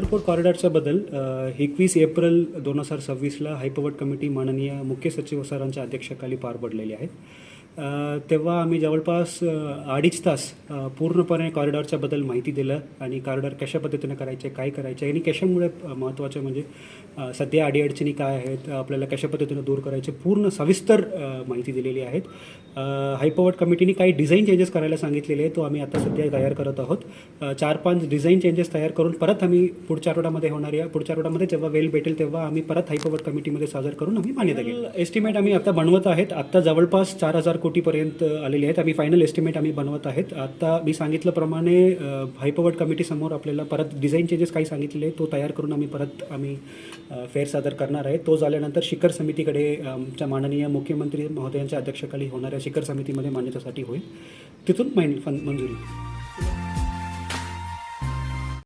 वॉटरपोर्ट कॉरिडॉरचा बदल 21 April 2026ला हायपवर्ट committee माननीय मुख्य सचिव सरांच्या अध्यक्षतेखाली पार पडलेली आहे. तेव्हा आम्ही जवळपास 2.5 तास पूर्णपणे कॉरिडॉरच्याबद्दल माहिती दिलं आणि कॉरिडॉर कशा पद्धतीनं करायचे, काय करायचे आणि कशामुळे महत्त्वाचं म्हणजे सध्या अडीअडचणी काय आहेत, आपल्याला कशा पद्धतीनं दूर करायचे पूर्ण सविस्तर माहिती दिलेली आहेत. हायपवर्ट कमिटीने काही डिझाईन चेंजेस करायला सांगितलेले आहे, तो आम्ही आता सध्या तयार करत आहोत. 4-5 डिझाईन चेंजेस तयार करून परत आम्ही पुढच्या आठवड्यामध्ये जेव्हा वेळ भेटेल तेव्हा आम्ही परत हायपवर्ट कमिटीमध्ये सादर करून आम्ही मान्यता घेऊ. एस्टिमेट आम्ही आता बनवत आहेत. आत्ता जवळपास 4,000 कोटीपर्यंत आलेले आहेत. आम्ही फायनल एस्टिमेट आम्ही बनवत आहेत. आता मी सांगितल्याप्रमाणे हायपवर्ट कमिटीसमोर आपल्याला परत डिझाईन चेंजेस काही सांगितलेले तो तयार करून आम्ही फेर सादर करणार आहे. तो झाल्यानंतर शिखर समितीकडे आमच्या माननीय मुख्यमंत्री महोदयांच्या अध्यक्षतेखाली होणाऱ्या शिखर समितीमध्ये मान्यतेसाठी होईल. तिथून मंजुरी.